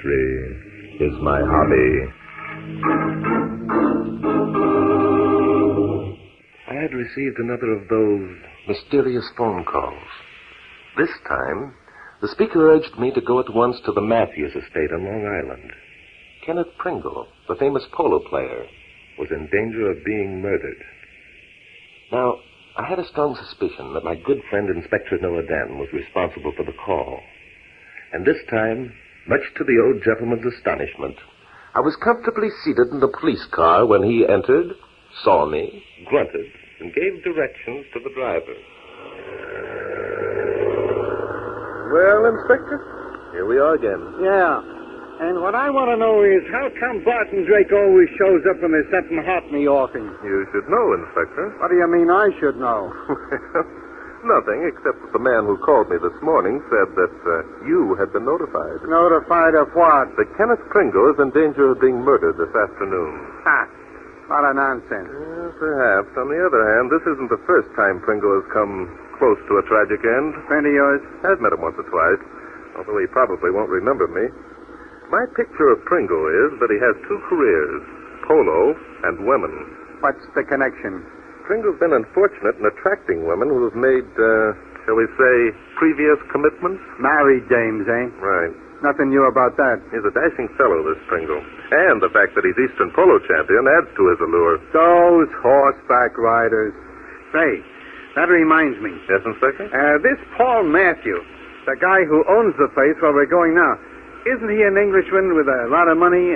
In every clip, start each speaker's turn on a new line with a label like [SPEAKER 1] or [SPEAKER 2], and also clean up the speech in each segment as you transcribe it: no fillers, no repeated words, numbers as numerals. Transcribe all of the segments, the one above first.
[SPEAKER 1] mystery is my hobby. I had received another of those mysterious phone calls. This time, the speaker urged me to go at once to the Matthews estate on Long Island. Kenneth Prengle, the famous polo player, was in danger of being murdered. Now, I had a strong suspicion that my good friend Inspector Noah Danton was responsible for the call. And this time, much to the old gentleman's astonishment, I was comfortably seated in the police car when he entered, saw me, grunted, and gave directions to the driver. Well, Inspector, here we are again.
[SPEAKER 2] Yeah. And what I want to know is how come Barton Drake always shows up when there's something hot in the offing?
[SPEAKER 1] You should know, Inspector.
[SPEAKER 2] What do you mean I should know?
[SPEAKER 1] Nothing, except that the man who called me this morning said that you had been notified.
[SPEAKER 2] Notified of what?
[SPEAKER 1] That Kenneth Prengle is in danger of being murdered this afternoon.
[SPEAKER 2] Ha! What a nonsense.
[SPEAKER 1] Perhaps. On the other hand, this isn't the first time Prengle has come close to a tragic end.
[SPEAKER 2] Friend of yours?
[SPEAKER 1] I've met him once or twice, although he probably won't remember me. My picture of Prengle is that he has two careers, polo and women.
[SPEAKER 2] What's the connection?
[SPEAKER 1] Pringle's been unfortunate in attracting women who have made, shall we say, previous commitments.
[SPEAKER 2] Married dames, eh?
[SPEAKER 1] Right.
[SPEAKER 2] Nothing new about that.
[SPEAKER 1] He's a dashing fellow, this Prengle. And the fact that he's Eastern polo champion adds to his allure.
[SPEAKER 2] Those horseback riders. Say, that reminds me.
[SPEAKER 1] Yes, Inspector?
[SPEAKER 2] This Paul Matthew, the guy who owns the place where we're going now, isn't he an Englishman with a lot of money,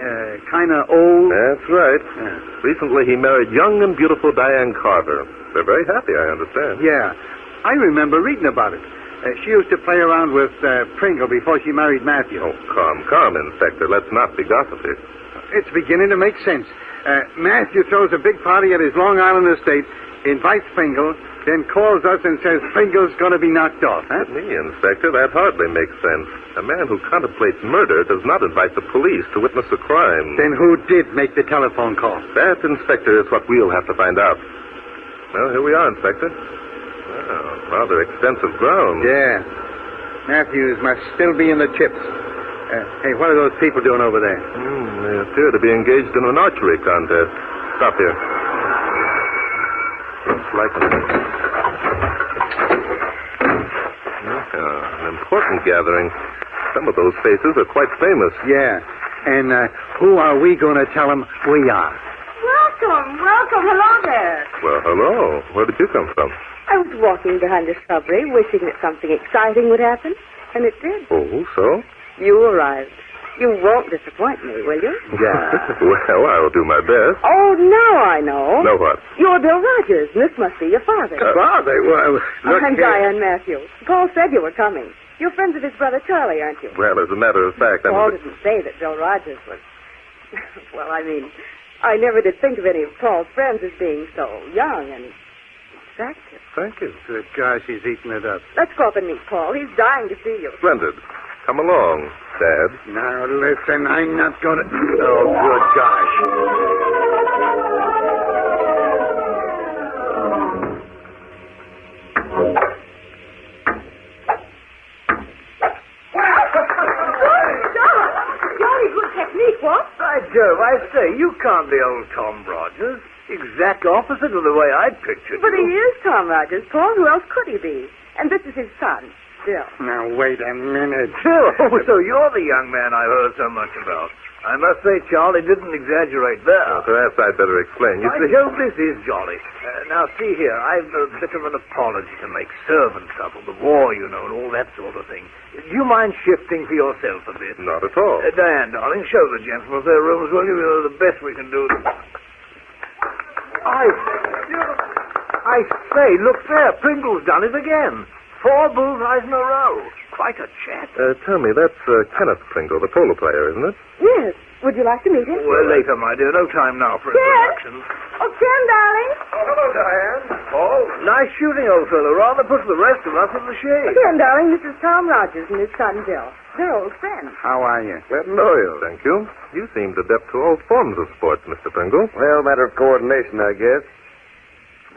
[SPEAKER 2] kind of old?
[SPEAKER 1] That's right.
[SPEAKER 2] Yeah.
[SPEAKER 1] Recently he married young and beautiful Diane Carter. They're very happy, I understand.
[SPEAKER 2] Yeah. I remember reading about it. She used to play around with Prengle before she married Matthew.
[SPEAKER 1] Oh, calm, Inspector. Let's not be gossipy.
[SPEAKER 2] It's beginning to make sense. Matthew throws a big party at his Long Island estate, invites Prengle, then calls us and says Pringle's going to be knocked off. Huh?
[SPEAKER 1] Me, Inspector, that hardly makes sense. A man who contemplates murder does not invite the police to witness a crime.
[SPEAKER 2] Then who did make the telephone call?
[SPEAKER 1] That, Inspector, is what we'll have to find out. Well, here we are, Inspector. Wow, rather extensive ground.
[SPEAKER 2] Yeah. Matthews must still be in the chips. Hey, what are those people doing over there?
[SPEAKER 1] They appear to be engaged in an archery contest. Stop here. Looks like an important gathering. Some of those faces are quite famous.
[SPEAKER 2] Yeah. And who are we going to tell them we are?
[SPEAKER 3] Welcome. Hello there.
[SPEAKER 1] Well, hello. Where did you come from?
[SPEAKER 3] I was walking behind the shrubbery, wishing that something exciting would happen, and it did.
[SPEAKER 1] Oh, so?
[SPEAKER 3] You arrived. You won't disappoint me, will you?
[SPEAKER 2] Yeah.
[SPEAKER 1] Well, I'll do my best.
[SPEAKER 3] Oh, now I know.
[SPEAKER 1] Know what?
[SPEAKER 3] You're Bill Rogers, and this must be your father.
[SPEAKER 2] Father? Well, look
[SPEAKER 3] I'm
[SPEAKER 2] here.
[SPEAKER 3] Diane Matthews. Paul said you were coming. You're friends with his brother Charlie, aren't you?
[SPEAKER 1] Well, as a matter of fact,
[SPEAKER 3] Paul didn't say that Bill Rogers was... Well, I mean, I never did think of any of Paul's friends as being so young and attractive.
[SPEAKER 1] Thank you.
[SPEAKER 2] Good gosh, he's eating it up.
[SPEAKER 3] Let's go up and meet Paul. He's dying to see you.
[SPEAKER 1] Splendid. Come along, Dad.
[SPEAKER 2] Now, listen, I'm not going to... Oh, good gosh.
[SPEAKER 3] Jolly good technique, what?
[SPEAKER 4] By Jove, I say, you can't be old Tom Rogers. Exact opposite of the way I'd pictured
[SPEAKER 3] But he
[SPEAKER 4] you.
[SPEAKER 3] is Tom Rogers, Paul. Who else could he be? And this is his son, Bill.
[SPEAKER 2] Now, wait a minute.
[SPEAKER 4] Oh, so you're the young man I heard so much about. I must say, Charlie didn't exaggerate there.
[SPEAKER 1] Perhaps I'd better explain. You
[SPEAKER 4] By
[SPEAKER 1] see...
[SPEAKER 4] Jove, this is jolly. Now, see here, I've a bit of an apology to make. Servant trouble, the war, you know, and all that sort of thing. Do you mind shifting for yourself a bit?
[SPEAKER 1] Not at all.
[SPEAKER 4] Diane, darling, show the gentlemen their rooms, will you? You know, the best we can do. I say, look there. Pringle's done it again. 4 bullseyes in a row. Quite a chat.
[SPEAKER 1] Tell me, that's Kenneth Prengle, the polo player, isn't it?
[SPEAKER 3] Yes. Would you like to meet him?
[SPEAKER 4] Well, later, my dear. No time now for
[SPEAKER 3] Ken!
[SPEAKER 4] introductions.
[SPEAKER 3] Oh, Ken, darling.
[SPEAKER 4] Oh, hello, Diane. Paul. Nice shooting, old fellow. Rather puts the rest of us in the shade.
[SPEAKER 3] Ken, darling, this is Tom Rogers and his son, Bill. They're old friends.
[SPEAKER 2] How are you?
[SPEAKER 1] Glad to know you. Thank you. You seem adept to all forms of sports, Mr. Prengle.
[SPEAKER 5] Well, matter of coordination, I guess.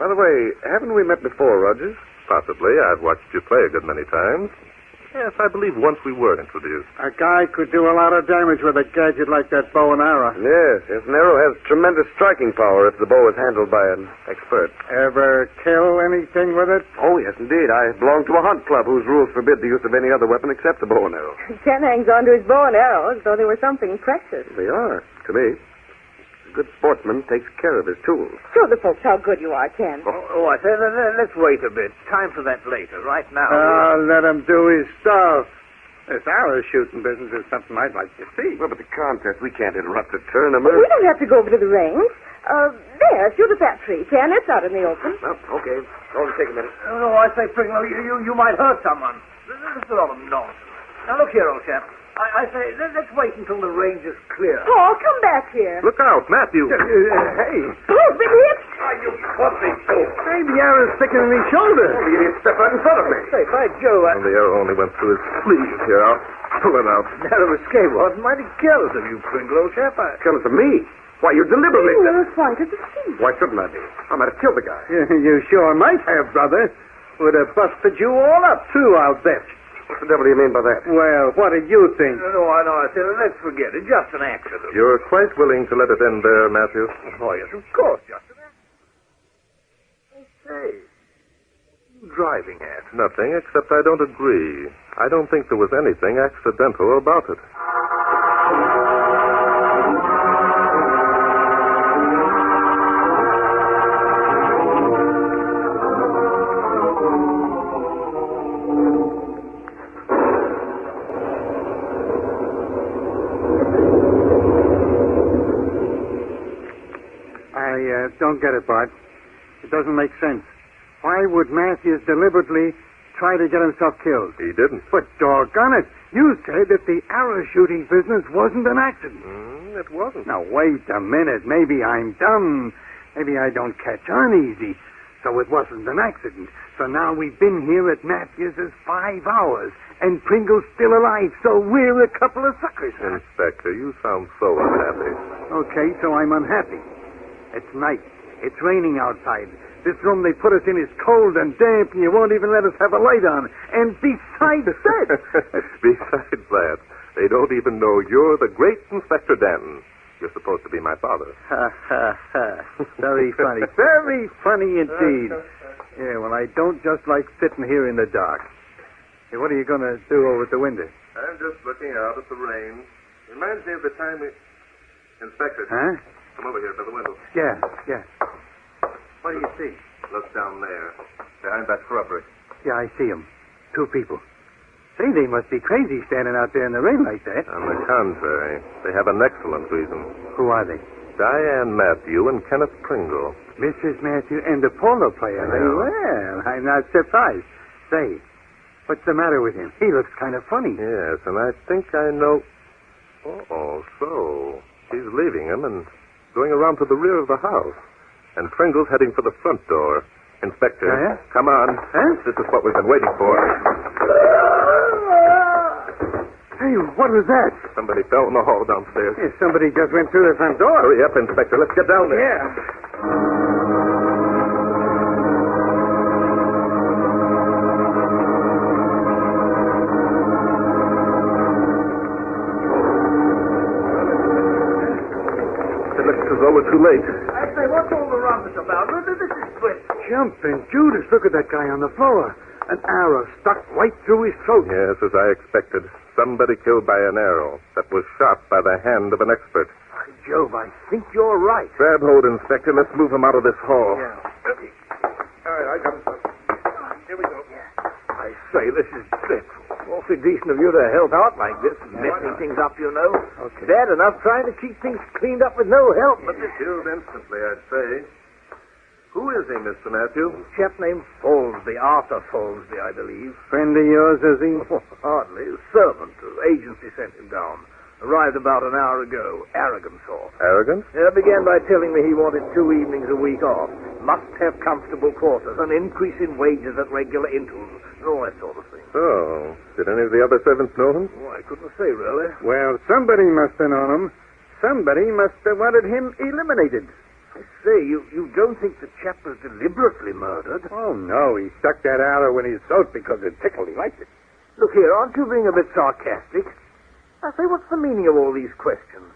[SPEAKER 5] By the way, haven't we met before, Rogers?
[SPEAKER 1] Possibly. I've watched you play a good many times. Yes, I believe once we were introduced.
[SPEAKER 2] A guy could do a lot of damage with a gadget like that bow and arrow.
[SPEAKER 5] Yes, an arrow has tremendous striking power if the bow is handled by an expert.
[SPEAKER 2] Ever kill anything with it?
[SPEAKER 5] Oh, yes, indeed. I belong to a hunt club whose rules forbid the use of any other weapon except the bow and arrow.
[SPEAKER 3] Ken hangs on to his bow and arrow as though they were something precious.
[SPEAKER 5] They are, to me. A good sportsman takes care of his tools.
[SPEAKER 3] Show the folks how good you are, Ken.
[SPEAKER 4] I say, let's wait a bit. Time for that later. Right now.
[SPEAKER 2] Let him do his stuff. This arrow shooting business is something I'd like to see.
[SPEAKER 5] Well, but the contest, we can't interrupt a tournament.
[SPEAKER 3] We don't have to go over to the range. There, shoot at that tree, Ken. It's out in the open.
[SPEAKER 5] Well, okay. Only take a minute.
[SPEAKER 4] No, I say, Prengle, you might hurt someone. This is a lot of nonsense. Now, look here, old chap. I say, let's wait until the range is clear.
[SPEAKER 3] Paul, come back here.
[SPEAKER 1] Look out, Matthew.
[SPEAKER 2] Hey.
[SPEAKER 3] Paul's been hit.
[SPEAKER 5] You caught me, too.
[SPEAKER 2] Hey, the arrow's sticking in his shoulder.
[SPEAKER 5] Oh, you didn't step out in front of me.
[SPEAKER 4] Say, by Joe,
[SPEAKER 1] And the arrow only went through his sleeve. Here, I'll pull it out.
[SPEAKER 4] narrow escape was mighty careless of you, Prengle, old chap.
[SPEAKER 5] Careless of me? Why, you deliberately...
[SPEAKER 3] You were as white as a sheet.
[SPEAKER 5] Why shouldn't I be? I might have killed the guy.
[SPEAKER 2] You sure might have, brother. Would have busted you all up, too, I'll bet.
[SPEAKER 5] What the devil do you mean by that?
[SPEAKER 2] Well, what do you think?
[SPEAKER 4] No, I know. I said, let's forget it. Just an accident.
[SPEAKER 1] You're quite willing to let it end there, Matthew?
[SPEAKER 4] Oh, yes, of course, just an accident. I say, what are you driving at?
[SPEAKER 1] Nothing, except I don't agree. I don't think there was anything accidental about it.
[SPEAKER 2] I don't get it, Bart. It doesn't make sense. Why would Matthews deliberately try to get himself killed?
[SPEAKER 1] He didn't.
[SPEAKER 2] But doggone it, you said that the arrow shooting business wasn't an accident.
[SPEAKER 1] It wasn't.
[SPEAKER 2] Now, wait a minute. Maybe I'm dumb. Maybe I don't catch on easy. So it wasn't an accident. So now we've been here at Matthews's 5 hours, and Pringle's still alive, so we're a couple of suckers.
[SPEAKER 1] Inspector, you sound so unhappy.
[SPEAKER 2] Okay, so I'm unhappy. It's night. It's raining outside. This room they put us in is cold and damp, and you won't even let us have a light on. And besides that...
[SPEAKER 1] Besides that, they don't even know you're the great Inspector Danton. You're supposed to be my father.
[SPEAKER 2] Ha, ha, ha. Very funny. Very funny indeed. Yeah, well, I don't just like sitting here in the dark. Hey, what are you going to do over at the window?
[SPEAKER 1] I'm just looking out at the rain. Reminds me of the time we... Inspector.
[SPEAKER 2] Huh?
[SPEAKER 1] Come over here by the window.
[SPEAKER 2] Yeah. What do you see?
[SPEAKER 1] Look down there, behind that shrubbery.
[SPEAKER 2] Yeah, I see them. 2 people. Say, they must be crazy standing out there in the rain like that.
[SPEAKER 1] On the contrary, they have an excellent reason.
[SPEAKER 2] Who are they?
[SPEAKER 1] Diane Matthew and Kenneth Prengle.
[SPEAKER 2] Mrs. Matthew and the polo player.
[SPEAKER 1] Yeah.
[SPEAKER 2] Well, I'm not surprised. Say, what's the matter with him? He looks kind of funny.
[SPEAKER 1] Yes, and I think I know... Oh, so he's leaving him and going around to the rear of the house. And Prengle's heading for the front door. Inspector, come on.
[SPEAKER 2] Huh?
[SPEAKER 1] This is what we've been waiting for.
[SPEAKER 2] Hey, what was that?
[SPEAKER 1] Somebody fell in the hall downstairs.
[SPEAKER 2] Yeah, somebody just went through the front door.
[SPEAKER 1] Hurry up, Inspector. Let's get down there.
[SPEAKER 2] Yeah.
[SPEAKER 1] It looks as though we're too late.
[SPEAKER 4] I say, what's all the rumpus about? This is twist.
[SPEAKER 2] Jumping Judas, look at that guy on the floor. An arrow stuck right through his throat.
[SPEAKER 1] Yes, as I expected. Somebody killed by an arrow that was shot by the hand of an expert.
[SPEAKER 4] By Jove, I think you're right.
[SPEAKER 1] Grab hold, Inspector. Let's move him out of this hall.
[SPEAKER 5] All right, I got him. Here we go.
[SPEAKER 4] I say, this is dreadful. Awfully decent of you to help out like this, messing things up, you know.
[SPEAKER 2] Okay.
[SPEAKER 4] Bad enough trying to keep things cleaned up with no help, but this
[SPEAKER 1] Killed instantly, I'd say. Who is he, Mr. Matthew?
[SPEAKER 4] chap named Folsby, Arthur Folsby, I believe.
[SPEAKER 2] Friend of yours, is he?
[SPEAKER 4] Hardly. A servant. Agency sent him down. Arrived about an hour ago. Arrogant sort.
[SPEAKER 1] Arrogant?
[SPEAKER 4] Began by telling me he wanted 2 evenings a week off. Must have comfortable quarters, an increase in wages at regular intervals, and all that sort of thing.
[SPEAKER 1] Oh. Did any of the other servants know him?
[SPEAKER 4] Oh, I couldn't say, really.
[SPEAKER 2] Well, somebody must have known him. Somebody must have wanted him eliminated.
[SPEAKER 4] I say, you don't think the chap was deliberately murdered?
[SPEAKER 2] Oh, no. He stuck that arrow in his throat because it tickled. He liked it.
[SPEAKER 4] Look look here, aren't you being a bit sarcastic? I say, what's the meaning of all these questions?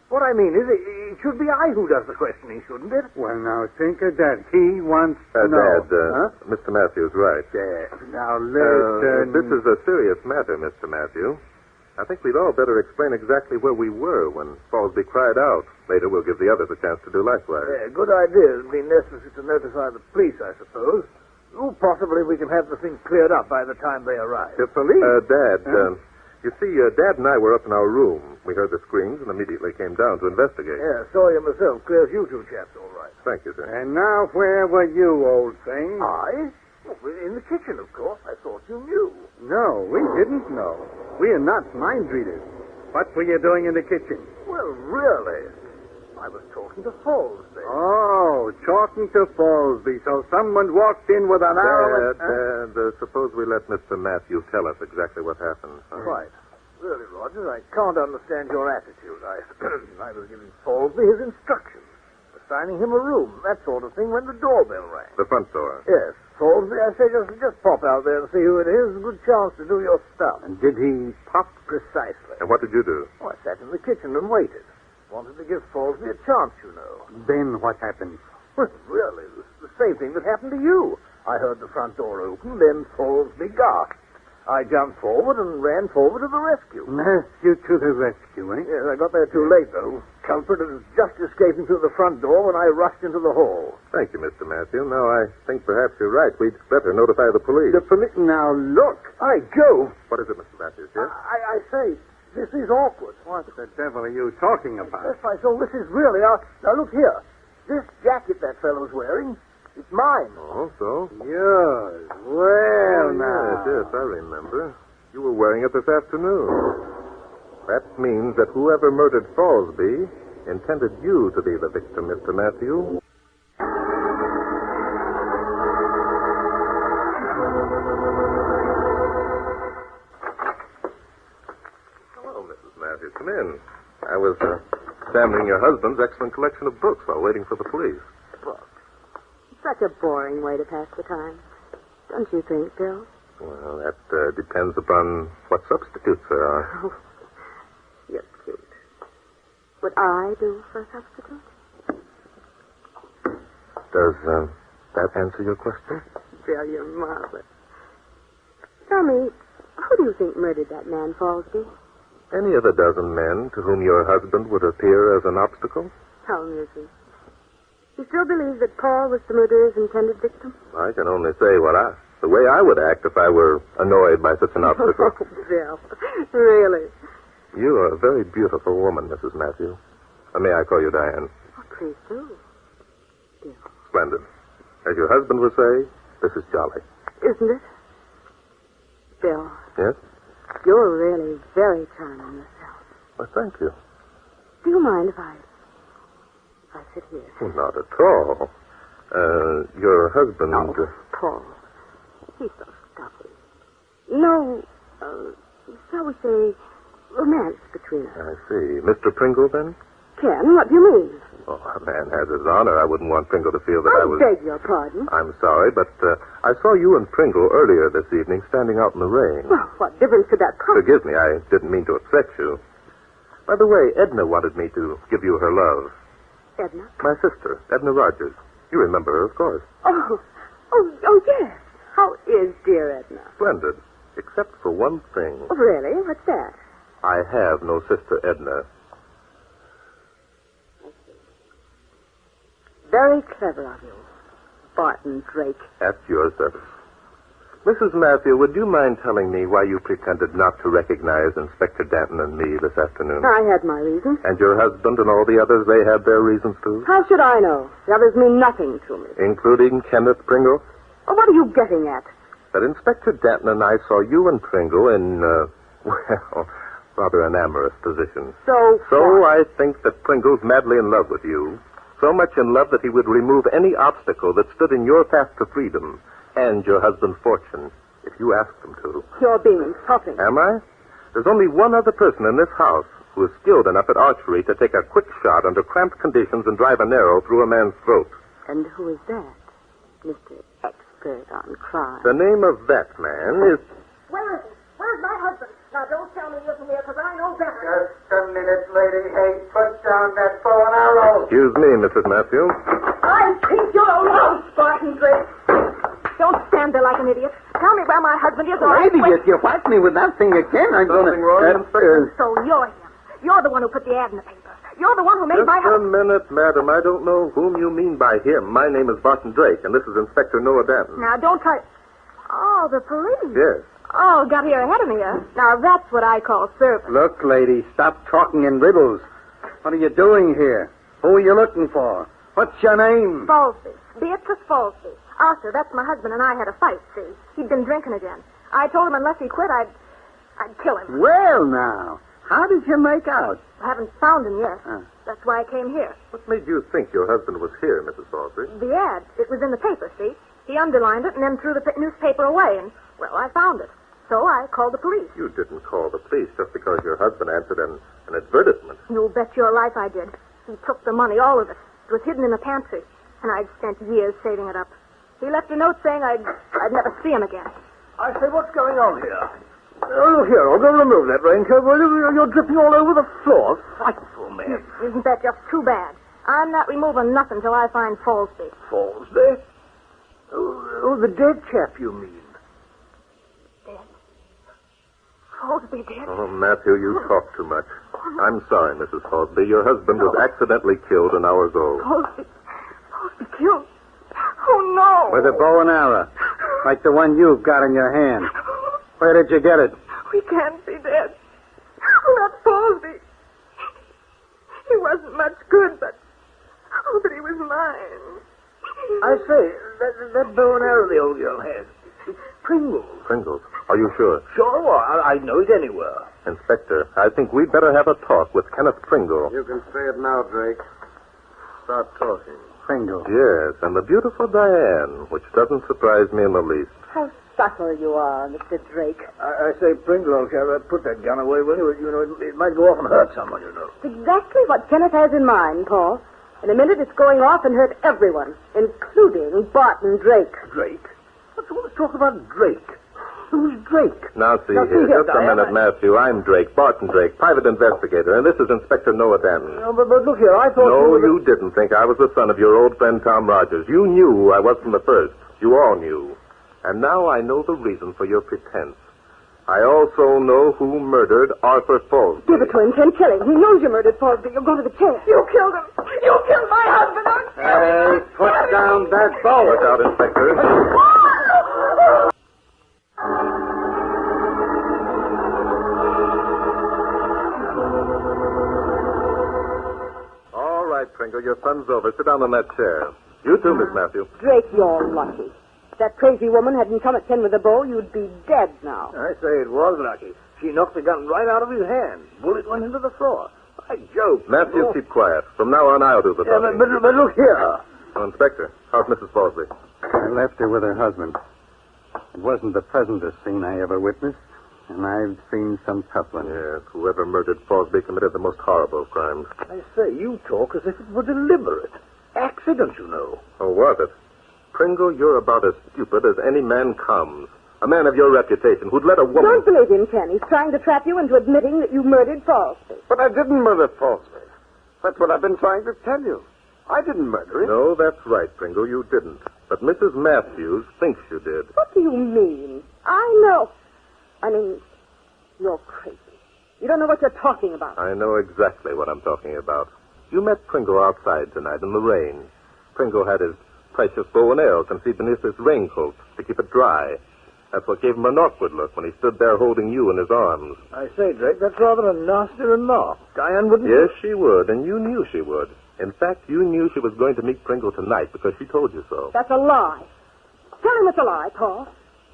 [SPEAKER 4] What I mean is, it should be I who does the questioning, shouldn't it?
[SPEAKER 2] Well, now, think of that. He wants to know.
[SPEAKER 5] Dad, Mr. Matthew's right.
[SPEAKER 2] Now, listen.
[SPEAKER 5] This is a serious matter, Mr. Matthew. I think we'd all better explain exactly where we were when Fallsby cried out. Later, we'll give the others a chance to do likewise.
[SPEAKER 4] Yeah, good idea. It'd be necessary to notify the police, I suppose. Oh, possibly we can have the thing cleared up by the time they arrive.
[SPEAKER 2] The police?
[SPEAKER 5] Dad, you see, Dad and I were up in our room. We heard the screams and immediately came down to investigate.
[SPEAKER 4] Yeah, saw you myself. Clear as you two chaps, all right.
[SPEAKER 5] Thank you, sir.
[SPEAKER 2] And now, where were you, old thing?
[SPEAKER 4] I? Well, in the kitchen, of course. I thought you knew.
[SPEAKER 2] No, we didn't know. We are not mind readers. What were you doing in the kitchen?
[SPEAKER 4] Well, really? I was talking to Fallsby.
[SPEAKER 2] Oh, talking to Fallsby. So someone walked in with an arrow.
[SPEAKER 5] Dad, suppose we let Mr. Matthew tell us exactly what happened. Huh?
[SPEAKER 4] Right. Really, Rogers, I can't understand your attitude. I was giving Fallsby his instructions, assigning him a room, that sort of thing, when the doorbell rang.
[SPEAKER 5] The front door.
[SPEAKER 4] Yes. Fallsby, I say, just pop out there and see who it is. A good chance to do your stuff.
[SPEAKER 2] And did he pop?
[SPEAKER 4] Precisely.
[SPEAKER 5] And what did you do?
[SPEAKER 4] Oh, I sat in the kitchen and waited. Wanted to give Fallsby a chance, you know.
[SPEAKER 2] Then what happened?
[SPEAKER 4] Well, really, it was the same thing that happened to you. I heard the front door open, then Fallsby gasped. I jumped forward and ran forward to the rescue.
[SPEAKER 2] Matthew to the rescue, eh?
[SPEAKER 4] Yes, I got there too late, though. Culprit was just escaping through the front door when I rushed into the hall.
[SPEAKER 5] Thank you, Mr. Matthew. Now, I think perhaps you're right. We'd better notify the police.
[SPEAKER 2] The police? Now, look.
[SPEAKER 4] By Jove!
[SPEAKER 5] What is it, Mr. Matthews? Yes?
[SPEAKER 4] I say, this is awkward.
[SPEAKER 2] What the devil are you talking about?
[SPEAKER 4] That's my soul. This is really... Now, look here. This jacket that fellow's wearing, it's mine.
[SPEAKER 5] Oh, so?
[SPEAKER 2] Yours. Well, now.
[SPEAKER 5] Yes, I remember. You were wearing it this afternoon. That means that whoever murdered Fallsby intended you to be the victim, Mr. Matthew. Hello, Mrs. Matthews. Come in. I was examining your husband's excellent collection of books while waiting for the police.
[SPEAKER 3] Such a boring way to pass the time. Don't you think, Bill?
[SPEAKER 5] Well, that depends upon what substitutes there are.
[SPEAKER 3] Oh, you're cute. Would I do for a substitute?
[SPEAKER 5] Does that answer your question?
[SPEAKER 3] Bill, you're marvelous. Tell me, who do you think murdered that man, Fallsby?
[SPEAKER 5] Any of a dozen men to whom your husband would appear as an obstacle?
[SPEAKER 3] How amusing. You still believe that Paul was the murderer's intended victim?
[SPEAKER 5] I can only say the way I would act if I were annoyed by such an obstacle.
[SPEAKER 3] Oh, Bill. Really?
[SPEAKER 5] You are a very beautiful woman, Mrs. Matthew. May I call you Diane?
[SPEAKER 3] Oh, please do. Bill.
[SPEAKER 5] Splendid. As your husband would say, this is jolly.
[SPEAKER 3] Isn't it? Bill.
[SPEAKER 5] Yes?
[SPEAKER 3] You're really very charming yourself.
[SPEAKER 5] Well, thank you.
[SPEAKER 3] Do you mind if I sit here?
[SPEAKER 5] Well, not at all. Your husband...
[SPEAKER 3] Oh, Paul. He's so stuffy. No, shall we say, romance between us.
[SPEAKER 5] I see. Mr. Prengle, then?
[SPEAKER 3] Ken, what do you mean?
[SPEAKER 5] Oh, a man has his honor. I wouldn't want Prengle to feel that I was...
[SPEAKER 3] I beg your pardon.
[SPEAKER 5] I'm sorry, but I saw you and Prengle earlier this evening standing out in the rain.
[SPEAKER 3] Well, what difference could that make?
[SPEAKER 5] Forgive me, I didn't mean to upset you. By the way, Edna wanted me to give you her love.
[SPEAKER 3] Edna?
[SPEAKER 5] My sister, Edna Rogers. You remember her, of course.
[SPEAKER 3] Oh, yes. How is dear Edna?
[SPEAKER 5] Splendid, except for one thing.
[SPEAKER 3] Oh, really? What's that?
[SPEAKER 5] I have no sister Edna.
[SPEAKER 3] Very clever of you, Barton Drake.
[SPEAKER 5] At your service. Mrs. Matthew, would you mind telling me why you pretended not to recognize Inspector Danton and me this afternoon?
[SPEAKER 3] I had my reasons.
[SPEAKER 5] And your husband and all the others, they had their reasons too?
[SPEAKER 3] How should I know? The others mean nothing to me.
[SPEAKER 5] Including Kenneth Prengle?
[SPEAKER 3] Oh, what are you getting at?
[SPEAKER 5] That Inspector Danton and I saw you and Prengle in, rather an amorous position.
[SPEAKER 3] So
[SPEAKER 5] I think that Pringle's madly in love with you. So much in love that he would remove any obstacle that stood in your path to freedom and your husband's fortune, if you asked him to.
[SPEAKER 3] You're being insulting.
[SPEAKER 5] Am I? There's only one other person in this house who is skilled enough at archery to take a quick shot under cramped conditions and drive an arrow through a man's throat.
[SPEAKER 3] And who is that, Mr. Expert on Crime?
[SPEAKER 5] The name of that man is...
[SPEAKER 3] Where is he? Where's
[SPEAKER 2] minute, lady. Hey, put down that bow and arrow.
[SPEAKER 5] Excuse me, Mrs. Matthews.
[SPEAKER 3] I think you're a louse, Barton Drake. Don't stand there like an idiot. Tell me where my husband is.
[SPEAKER 2] Idiot, you whack me with that thing again. I'm going to...
[SPEAKER 5] Something wrong, Inspector?
[SPEAKER 3] So you're him. You're the one who put the ad in the paper. You're the one who made my
[SPEAKER 5] Just a
[SPEAKER 3] husband...
[SPEAKER 5] minute, madam. I don't know whom you mean by him. My name is Barton Drake, and this is Inspector Noah Danton.
[SPEAKER 3] Now, don't try... Oh, the police.
[SPEAKER 5] Yes.
[SPEAKER 3] Oh, got here ahead of me, huh? Now, that's what I call service.
[SPEAKER 2] Look, lady, stop talking in riddles. What are you doing here? Who are you looking for? What's your name?
[SPEAKER 3] Falsey. Beatrice Falsey. Arthur, that's my husband, and I had a fight, see? He'd been drinking again. I told him unless he quit, I'd kill him.
[SPEAKER 2] Well, now, how did you make out?
[SPEAKER 3] I haven't found him yet. That's why I came here.
[SPEAKER 5] What made you think your husband was here, Mrs. Falsey?
[SPEAKER 3] The ad. It was in the paper, see? He underlined it and then threw the newspaper away, and, well, I found it. So I called the police.
[SPEAKER 5] You didn't call the police just because your husband answered an advertisement.
[SPEAKER 3] You bet your life I did. He took the money, all of it. It was hidden in the pantry, and I'd spent years saving it up. He left a note saying I'd never see him again.
[SPEAKER 4] I say, what's going on here? Oh, here, I'll go remove that raincoat. Well, you're dripping all over the floor. Frightful, man.
[SPEAKER 3] Isn't that just too bad? I'm not removing nothing till I find Falsby.
[SPEAKER 4] Falsby? Oh, the dead chap, you mean?
[SPEAKER 3] Dead? Falsby dead?
[SPEAKER 5] Oh, Matthew, you talk too much. I'm sorry, Mrs. Falsby. Your husband was accidentally killed an hour ago.
[SPEAKER 3] Falsby killed? Oh, no.
[SPEAKER 2] With a bow and arrow, like the one you've got in your hand. Where did you get it?
[SPEAKER 3] We can't be dead. Not Falsby. He wasn't much good, but he was mine.
[SPEAKER 4] I say, that bow and arrow the old girl has, it's Pringle's.
[SPEAKER 5] Pringle's? Are you sure?
[SPEAKER 4] Sure, I'd know it anywhere.
[SPEAKER 5] Inspector, I think we'd better have a talk with Kenneth Pringle.
[SPEAKER 2] You can say it now, Drake. Start talking. Pringle.
[SPEAKER 5] Yes, and the beautiful Diane, which doesn't surprise me in the least.
[SPEAKER 3] How subtle you are, Mr. Drake.
[SPEAKER 4] I say, Pringle, old chap, put that gun away, will you? You know, it might go off and hurt someone, you know.
[SPEAKER 3] It's exactly what Kenneth has in mind, Paul. In a minute, it's going off and hurt everyone, including Barton Drake.
[SPEAKER 4] Drake? What's all this talk about Drake? Who's Drake?
[SPEAKER 5] Now, see here. Just a minute, Matthew. I'm Drake, Barton Drake, private investigator, and this is Inspector Noah Danton.
[SPEAKER 4] No, but look here, I thought...
[SPEAKER 5] No, you didn't think I was the son of your old friend Tom Rogers. You knew who I was from the first. You all knew. And now I know the reason for your pretense. I also know who murdered Arthur Falsby.
[SPEAKER 3] Give it to him, Ken. Kill him. He knows you murdered Falsby. You'll go to the chair. You killed him. You killed my husband.
[SPEAKER 2] Hey, put down that bow.
[SPEAKER 5] Look out, Inspector. All right, Pringle, your fun's over. Sit down on that chair. You too, Miss Matthew.
[SPEAKER 3] Drake, you're lucky. If that crazy woman hadn't come at 10 with a bow, you'd be dead now.
[SPEAKER 4] I say it was lucky. She knocked the gun right out of his hand. Bullet went into the floor. By Jove.
[SPEAKER 5] Matthew, keep quiet. From now on, I'll do the
[SPEAKER 4] Yeah,
[SPEAKER 5] talking.
[SPEAKER 4] but look here.
[SPEAKER 5] Oh, Inspector, how's Mrs. Falsby?
[SPEAKER 2] I left her with her husband. It wasn't the pleasantest scene I ever witnessed, and I've seen some tough ones.
[SPEAKER 5] Yes, whoever murdered Falsby committed the most horrible of crimes.
[SPEAKER 4] I say, you talk as if it were deliberate. Accident, you know.
[SPEAKER 5] Oh, was it? Pringle, you're about as stupid as any man comes. A man of your reputation who'd let a woman...
[SPEAKER 3] Don't believe him, Ken. He's trying to trap you into admitting that you murdered Falsby.
[SPEAKER 2] But I didn't murder Falsby. That's what I've been trying to tell you. I didn't murder him.
[SPEAKER 5] No, that's right, Pringle, you didn't. But Mrs. Matthews thinks you did.
[SPEAKER 3] What do you mean? I know. I mean, you're crazy. You don't know what you're talking about.
[SPEAKER 5] I know exactly what I'm talking about. You met Pringle outside tonight in the rain. Pringle had his precious bow and arrow concealed beneath his raincoat to keep it dry. That's what gave him an awkward look when he stood there holding you in his arms.
[SPEAKER 4] I say, Drake, that's rather a nasty remark. Diane wouldn't...
[SPEAKER 5] Yes, she would, and you knew she would. In fact, you knew she was going to meet Pringle tonight because she told you so.
[SPEAKER 3] That's a lie. Tell him it's a lie, Paul.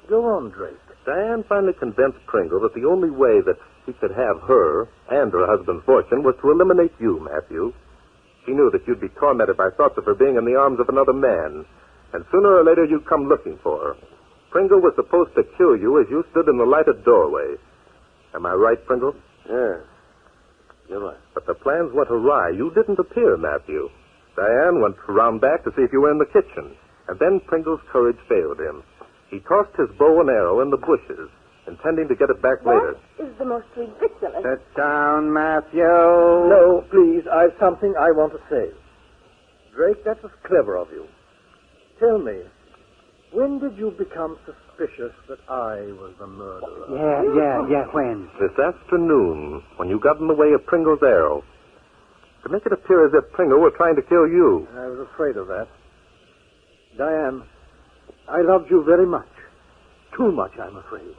[SPEAKER 4] Go on, Drake.
[SPEAKER 5] Diane finally convinced Pringle that the only way that he could have her and her husband's fortune was to eliminate you, Matthew. She knew that you'd be tormented by thoughts of her being in the arms of another man, and sooner or later you'd come looking for her. Pringle was supposed to kill you as you stood in the lighted doorway. Am I right, Pringle?
[SPEAKER 2] Yes. You're right.
[SPEAKER 5] But the plans went awry. You didn't appear, Matthew. Diane went around back to see if you were in the kitchen, and then Pringle's courage failed him. He tossed his bow and arrow in the bushes, intending to get it back later.
[SPEAKER 3] That is the most ridiculous.
[SPEAKER 2] Sit down, Matthew.
[SPEAKER 4] No, please, I've something I want to say. Drake, that was clever of you. Tell me, when did you become suspicious that I was the murderer?
[SPEAKER 2] Yeah, when?
[SPEAKER 5] This afternoon, when you got in the way of Pringle's arrow, to make it appear as if Pringle were trying to kill you.
[SPEAKER 4] I was afraid of that. Diane, I loved you very much. Too much, I'm afraid.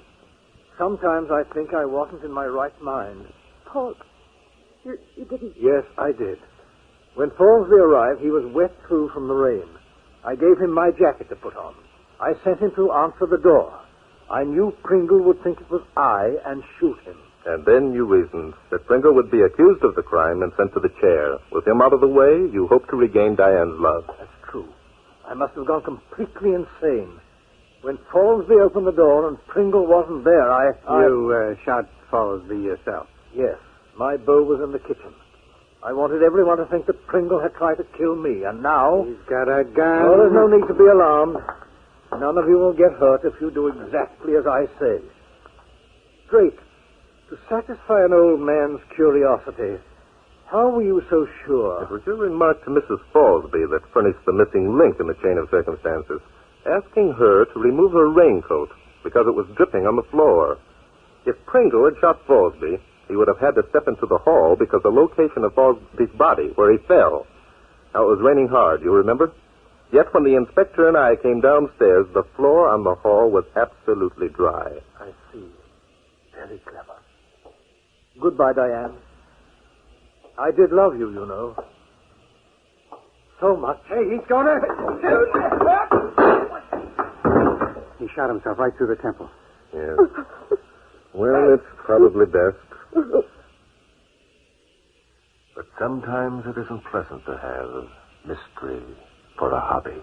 [SPEAKER 4] Sometimes I think I wasn't in my right mind.
[SPEAKER 3] Paul, you didn't...
[SPEAKER 4] Yes, I did. When Fallsby arrived, he was wet through from the rain. I gave him my jacket to put on. I sent him to answer the door. I knew Pringle would think it was I and shoot him.
[SPEAKER 5] And then you reasoned that Pringle would be accused of the crime and sent to the chair. With him out of the way, you hoped to regain Diane's love.
[SPEAKER 4] That's true. I must have gone completely insane. When Fallsby opened the door and Pringle wasn't there,
[SPEAKER 2] You shot Fallsby yourself?
[SPEAKER 4] Yes, my bow was in the kitchen. I wanted everyone to think that Pringle had tried to kill me, and now...
[SPEAKER 2] He's got a gun.
[SPEAKER 4] Oh, there's no need to be alarmed. None of you will get hurt if you do exactly as I say. Drake, to satisfy an old man's curiosity, how were you so sure?
[SPEAKER 5] It was your remark to Mrs. Fallsby that furnished the missing link in the chain of circumstances, asking her to remove her raincoat because it was dripping on the floor. If Pringle had shot Fallsby, he would have had to step into the hall because the location of Fallsby's body, where he fell. Now, it was raining hard, you remember? Yet when the inspector and I came downstairs, the floor on the hall was absolutely dry.
[SPEAKER 4] I see. Very clever. Goodbye, Diane. I did love you, you know. So much.
[SPEAKER 2] Hey, he's gonna... He shot himself right through the temple.
[SPEAKER 5] Yes. Well, it's probably best. But sometimes it isn't pleasant to have mystery for a hobby.